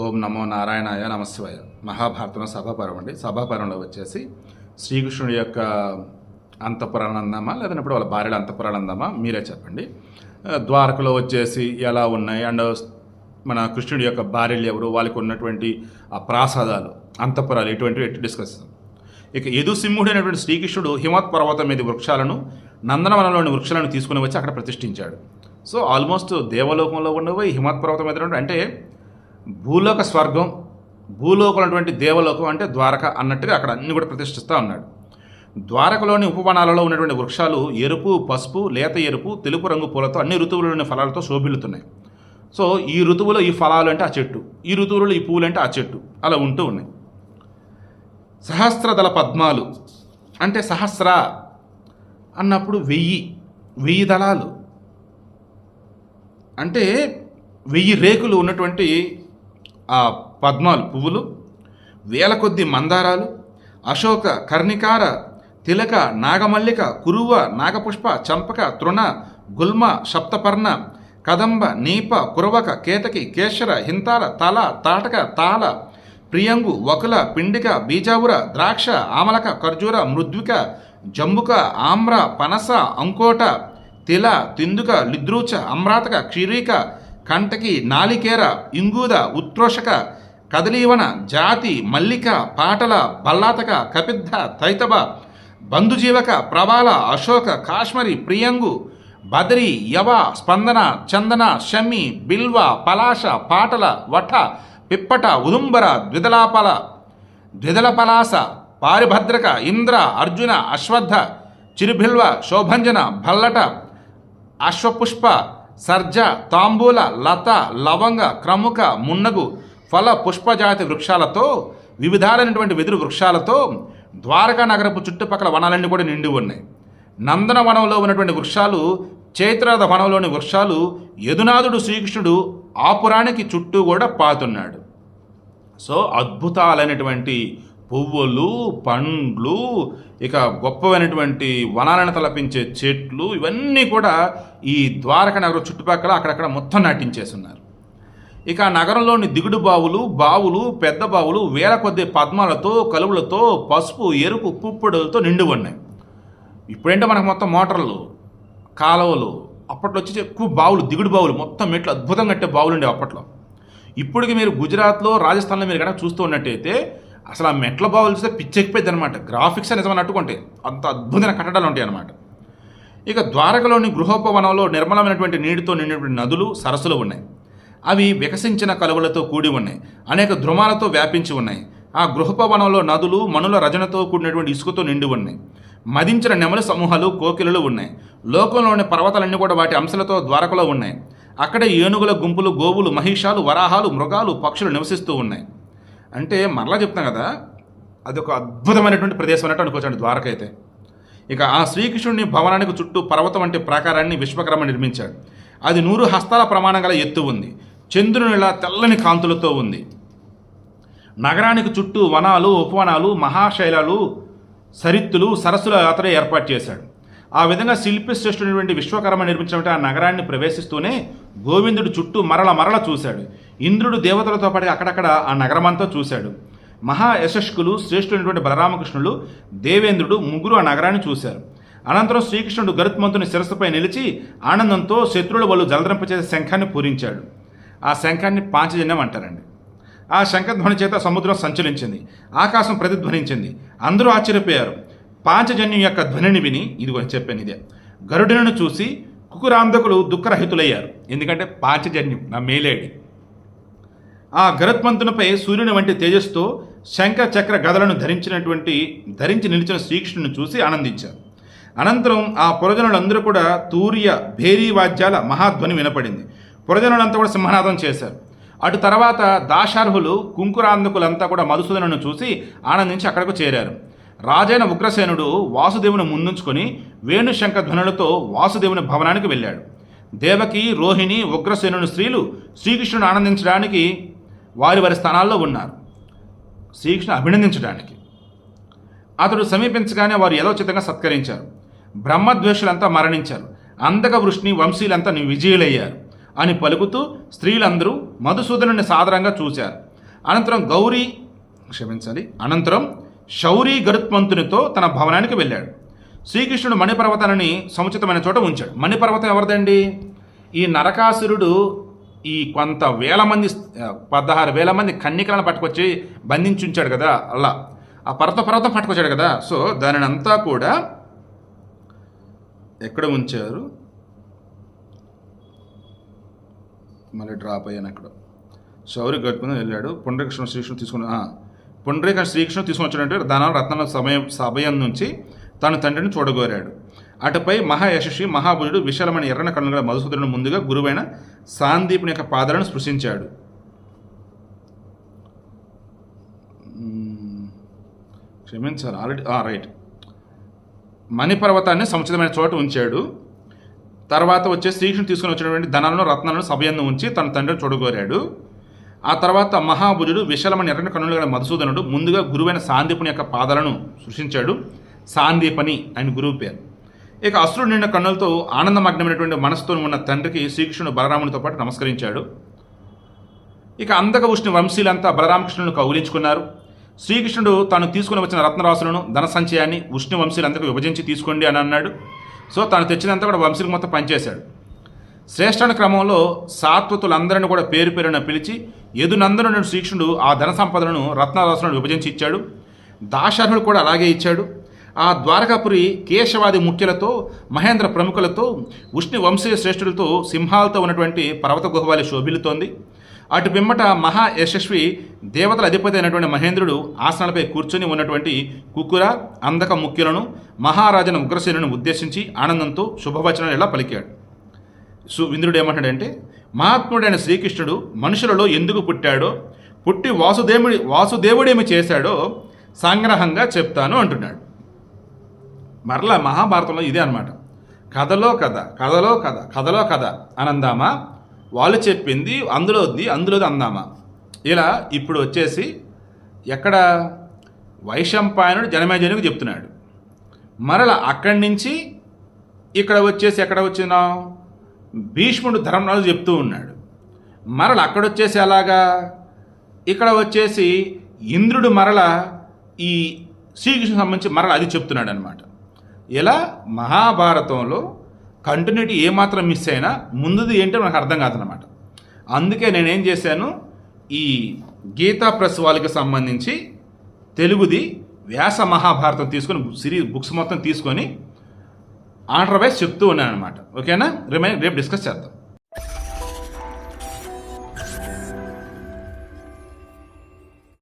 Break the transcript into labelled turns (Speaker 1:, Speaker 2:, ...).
Speaker 1: ఓం నమో నారాయణాయ నమశివాయ. మహాభారతంలో సభాపర్వం అండి. సభాపర్వంలో వచ్చేసి శ్రీకృష్ణుడి యొక్క అంతఃపురాలు అందామా లేదన్నప్పుడు వాళ్ళ భార్యల అంతఃపురాలు అందామా మీరే చెప్పండి. ద్వారకలో వచ్చేసి ఎలా ఉన్నాయి అండ్ మన కృష్ణుడి యొక్క భార్యలు ఎవరు, వాళ్ళకి ఉన్నటువంటి ఆ ప్రాసాదాలు అంతఃపురాలు ఇటువంటివి డిస్కస్ చేస్తాం. ఇక యదుసింహుడు అయినటువంటి శ్రీకృష్ణుడు హిమవత్ పర్వతం మీద వృక్షాలను నందనవనంలోని వృక్షాలను తీసుకుని వచ్చి అక్కడ ప్రతిష్ఠించాడు. సో ఆల్మోస్ట్ దేవలోకంలో ఉన్నవి హిమవత్ పర్వతం మీద అంటే భూలోక స్వర్గం, భూలోకం అటువంటి దేవలోకం అంటే ద్వారక అన్నట్టుగా అక్కడ అన్ని కూడా ప్రతిష్ఠిస్తూ ఉన్నాడు. ద్వారకలోని ఉపవనాలలో ఉన్నటువంటి వృక్షాలు ఎరుపు, పసుపు, లేత ఎరుపు, తెలుపు రంగు పూలతో అన్ని ఋతువులోని ఫలాలతో శోభిల్లుతున్నాయి. సో ఈ ఋతువులో ఈ ఫలాలు అంటే ఆ చెట్టు, ఈ ఋతువులో ఈ పువ్వులు అంటే ఆ చెట్టు, అలా ఉంటూ ఉన్నాయి. సహస్రదళ పద్మాలు అంటే సహస్ర అన్నప్పుడు వెయ్యి దళాలు అంటే 1000 రేకులు ఉన్నటువంటి ఆ పద్మాలు పువ్వులు, వేల కొద్ది మందారాలు, అశోక, కర్ణికార, తిలక, నాగమల్లిక, కురువ, నాగపుష్ప, చంపక, తృణ, గుల్మ, సప్తపర్ణ, కదంబ, నీప, కురవక, కేతకి, కేశర, హింతాల, తల, తాటక, తాళ, ప్రియంగు, వకుల, పిండిక, బీజావుర, ద్రాక్ష, ఆమలక, ఖర్జూర, మృద్విక, జంబుక, ఆమ్ర, పనస, అంకోట, తిల, తిందుక, లిద్రూచ, అమ్రాతక, క్షీరీక, కంటకి, నాలికేర, ఇంగూద, ఉత్రోషక, కదలీవన, జాతి, మల్లిక, పాటల, బల్లాతక, కపిద్ధ, తైతబ, బంధుజీవక, ప్రబాల, అశోక, కాశ్మరి, ప్రియంగు, బదరి, యవ, స్పందన, చందన, షమ్మి, బిల్వ, పలాశ, పాటల, వఠ, పిప్పట, ఉదుంబర, ద్విదల పలాస, పారిభద్రక, ఇంద్ర, అర్జున, అశ్వత్థ, చిరుభిల్వ, శోభంజన, భల్లట, అశ్వపుష్ప, సర్జ, తాంబూల, లత, లవంగ, క్రముక, మున్నగు, ఫల పుష్పజాతి వృక్షాలతో వివిధాలైనటువంటి వెదురు వృక్షాలతో ద్వారకా నగరపు చుట్టుపక్కల వనాలన్నీ కూడా నిండి ఉన్నాయి. నందన వనంలో ఉన్నటువంటి వృక్షాలు, చైత్రరథ వనంలోని వృక్షాలు, యదునాథుడు శ్రీకృష్ణుడు ఆపురానికి చుట్టూ కూడా పాతున్నాడు. సో అద్భుతాలైనటువంటి పువ్వులు, పండ్లు, ఇక గొప్పవైనటువంటి వనాలను తలపించే చెట్లు, ఇవన్నీ కూడా ఈ ద్వారక నగరం చుట్టుపక్కల అక్కడక్కడ మొత్తం నాటించేస్తున్నారు. ఇక నగరంలోని దిగుడు బావులు, పెద్ద బావులు వేల కొద్ది పద్మాలతో, కలువులతో, పసుపు, ఎరుపు, పుప్పొడులతో నిండి ఉన్నాయి. ఇప్పుడంటే మనకు మొత్తం మోటార్లు, కాలువలు, అప్పట్లో వచ్చి ఎక్కువ బావులు, దిగుడు బావులు, మొత్తం మెట్లు అద్భుతంగా కట్టే బావులు ఉండేవి అప్పట్లో. ఇప్పటికి మీరు గుజరాత్లో, రాజస్థాన్లో మీరు కనుక చూస్తూ ఉన్నట్టయితే అసలు ఆ మెట్ల బావులు చూస్తే పిచ్చెక్కిపోయింది అనమాట. గ్రాఫిక్స్ నిజమని అట్టుకుంటే అంత అద్భుతమైన కట్టడాలు ఉంటాయి అన్నమాట. ఇక ద్వారకలోని గృహోపవనంలో నిర్మలమైనటువంటి నీటితో నిండినటువంటి నదులు, సరస్సులు ఉన్నాయి. అవి వికసించిన కలువలతో కూడి ఉన్నాయి, అనేక ధ్రుమాలతో వ్యాపించి ఉన్నాయి. ఆ గృహోపవనంలో నదులు మనుల రజనతో కూడినటువంటి ఇసుకతో నిండి ఉన్నాయి. మదించిన నెమల సమూహాలు, కోకిలలు ఉన్నాయి. లోకంలోని పర్వతాలన్నీ కూడా వాటి అంశాలతో ద్వారకలో ఉన్నాయి. అక్కడే ఏనుగుల గుంపులు, గోవులు, మహిషాలు, వరాహాలు, మృగాలు, పక్షులు నివసిస్తూ ఉన్నాయి. అంటే మరలా చెప్తాం కదా, అది ఒక అద్భుతమైనటువంటి ప్రదేశం అన్నట్టు అనుకోవచ్చండి ద్వారక అయితే. ఇక ఆ శ్రీకృష్ణుడిని భవనానికి చుట్టూ పర్వతం వంటి ప్రాకారాన్ని విశ్వకర్మ నిర్మించాడు. అది 100 హస్తాల ప్రమాణం గల ఎత్తు ఉంది. చంద్రునిలా తెల్లని కాంతులతో ఉంది. నగరానికి చుట్టూ వనాలు, ఉపవనాలు, మహాశైలాలు, సరిత్తులు, సరస్సుల యాత్ర ఏర్పాటు చేశాడు. ఆ విధంగా శిల్పి శ్రేష్ఠుడైనటువంటి విశ్వకర్మ నిర్మించినటువంటి ఆ నగరాన్ని ప్రవేశిస్తూనే గోవిందుడు చుట్టూ మరల చూశాడు. ఇంద్రుడు దేవతలతో పాటు అక్కడక్కడ ఆ నగరమంతా చూశాడు. మహా యశస్కులు, శ్రేష్ఠుడైనటువంటి బలరామకృష్ణులు, దేవేంద్రుడు ముగ్గురు ఆ నగరాన్ని చూశారు. అనంతరం శ్రీకృష్ణుడు గరుత్మంతుని శిరస్సుపై నిలిచి ఆనందంతో శత్రువుల వాళ్ళు జలద్రంపచేసే శంఖాన్ని పూరించాడు. ఆ శంఖాన్ని పాంచజన్యం అంటారండి. ఆ శంఖధ్వని చేత సముద్రం సంచలించింది, ఆకాశం ప్రతిధ్వనించింది. అందరూ ఆశ్చర్యపోయారు. పాంచజన్యం యొక్క ధ్వనిని విని, ఇదిగో చెప్పాను ఇదే, గరుడులను చూసి కుకురాంధకులు దుఃఖరహితులయ్యారు. ఎందుకంటే పాంచజన్యం నా మేలేడి. ఆ గరుత్మంతునిపై సూర్యుని వంటి తేజస్సుతో శంఖ చక్ర గదలను ధరించి నిలిచిన శ్రీకృష్ణుని చూసి ఆనందించారు. అనంతరం ఆ పురజనులందరూ కూడా తూర్య, భేరీ వాద్యాల మహాధ్వని వినపడింది. పురజనులంతా కూడా సింహనాదం చేశారు. అటు తర్వాత దాశార్హులు, కుంకురాంధకులంతా కూడా మధుసూదనును చూసి ఆనందించి అక్కడకు చేరారు. రాజైన ఉగ్రసేనుడు వాసుదేవుని ముందుంచుకొని వేణుశంఖ ధ్వనులతో వాసుదేవుని భవనానికి వెళ్ళాడు. దేవకి, రోహిణి, ఉగ్రసేనుని స్త్రీలు శ్రీకృష్ణుని ఆనందించడానికి వారి స్థానాల్లో ఉన్నారు, శ్రీకృష్ణుని అభినందించడానికి. అతడు సమీపించగానే వారు యథోచితంగా సత్కరించారు. బ్రహ్మద్వేషులంతా మరణించారు. అంధక వృష్ణి వంశీలంతా విజయులయ్యారు. అని పలుకుతూ స్త్రీలందరూ మధుసూదనుని సాదరంగా చూశారు. అనంతరం శౌరి గరుత్మంతునితో తన భవనానికి వెళ్ళాడు. శ్రీకృష్ణుడు మణిపర్వతాన్ని సముచితమైన చోట ఉంచాడు. మణిపర్వతం ఎవరిదండి? ఈ నరకాసురుడు ఈ కొంత వేల మంది 16,000 మంది కన్యకలను పట్టుకొచ్చి బంధించి ఉంచాడు కదా, అలా ఆ పర్వతం పట్టుకొచ్చాడు కదా. సో దానిని అంతా కూడా ఎక్కడ ఉంచారు, మళ్ళీ డ్రాప్ అయ్యాను అక్కడ. శౌరి గరుత్మంతుడు వెళ్ళాడు. పుండరీకాక్ష శ్రీకృష్ణుడు తీసుకుని వచ్చాడంటే ధనాల రత్నాల సమయం నుంచి తన తండ్రిని చూడగోరాడు. అటుపై మహాయశస్వి మహాభుజుడు విశాలమైన ఎర్రన కన్నుల మధుసూదనుడు ముందుగా గురువైన సాందీపుని యొక్క పాదాలను స్పృశించాడు. క్షమించాలి, ఆల్రెడీ రైట్. మణిపర్వతాన్ని సముచితమైన చోట ఉంచాడు. తర్వాత వచ్చేసి శ్రీకృష్ణుడు తీసుకుని వచ్చినటువంటి ధనాలను రత్నాలను సభయందు ఉంచి తన తండ్రిని చూడగోరాడు. ఆ తర్వాత మహాభుజుడు విశాలమైన ఎర్రని కన్నులు గల మధుసూదనుడు ముందుగా గురువైన సాందీపుని యొక్క పాదాలను సృష్టించాడు. సాందీపని ఆయన గురువు పేరు. ఇక అసురుడు నిండిన కన్నులతో ఆనందమగ్నమైనటువంటి మనసుతో ఉన్న తండ్రికి శ్రీకృష్ణుడు బలరామునితో పాటు నమస్కరించాడు. ఇక అందక ఉష్ణ వంశీలంతా బలరామకృష్ణులను కౌగిలించుకున్నారు. శ్రీకృష్ణుడు తాను తీసుకుని వచ్చిన రత్నరాశులను ధన సంచయాన్ని ఉష్ణ వంశీలందరికీ విభజించి తీసుకోండి అని అన్నాడు. సో తాను తెచ్చినంత కూడా వంశీలకు మొత్తం పనిచేశాడు. శ్రేష్ఠాన క్రమంలో సాత్వతులందరినీ కూడా పేరు పేరున పిలిచి యదునందనుడు శ్రీకృష్ణుడు ఆ ధన సంపదలను రత్నరాశులను విభజించి ఇచ్చాడు. దాశర్హుడు కూడా అలాగే ఇచ్చాడు. ఆ ద్వారకాపురి కేశవాది ముఖ్యులతో మహేంద్ర ప్రముఖులతో ఉష్ణ వంశీయ శ్రేష్ఠులతో సింహాలతో ఉన్నటువంటి పర్వత గుహవాలి శోభిల్లుతోంది. అటు పిమ్మట మహా యశస్వి దేవతల అధిపతి అయినటువంటి మహేంద్రుడు ఆసనాలపై కూర్చొని ఉన్నటువంటి కుకుర అందక ముఖ్యులను మహారాజును ఉగ్రసేనుని ఉద్దేశించి ఆనందంతో శుభవచనాలు ఇలా పలికాడు. ఇంద్రుడు ఏమంటాడంటే, మహాత్ముడైన శ్రీకృష్ణుడు మనుషులలో ఎందుకు పుట్టాడో, పుట్టి వాసుదేవుడేమి చేశాడో సంగ్రహంగా చెప్తాను అంటున్నాడు. మరలా మహాభారతంలో ఇదే అనమాట. కథలో కథ అని అందామా, వాళ్ళు చెప్పింది అందులోది అందామా. ఇలా ఇప్పుడు వచ్చేసి ఎక్కడ వైశంపాయనుడు జనమేజయునికి చెప్తున్నాడు. మరలా అక్కడి నుంచి ఇక్కడ వచ్చేసి ఎక్కడ వచ్చినాం, భీష్ముడు ధర్మరాజు చెప్తూ ఉన్నాడు. మరల అక్కడొచ్చేసి అలాగా ఇక్కడ వచ్చేసి ఇంద్రుడు మరల ఈ శ్రీకృష్ణుడికి సంబంధించి మరల అది చెప్తున్నాడు అనమాట. ఇలా మహాభారతంలో కంటిన్యూటీ ఏమాత్రం మిస్ అయినా ముందుది ఏంటో నాకు అర్థం కాదనమాట. అందుకే నేనేం చేశాను, ఈ గీతా ప్రెస్ వాళ్ళకి సంబంధించి తెలుగుది వ్యాస మహాభారతం తీసుకొని బుక్స్ మొత్తం తీసుకొని ఆర్డర్ వైజ్ చెప్తూ ఉన్నాను అనమాట. ఓకేనా, రేపు డిస్కస్ చేద్దాం.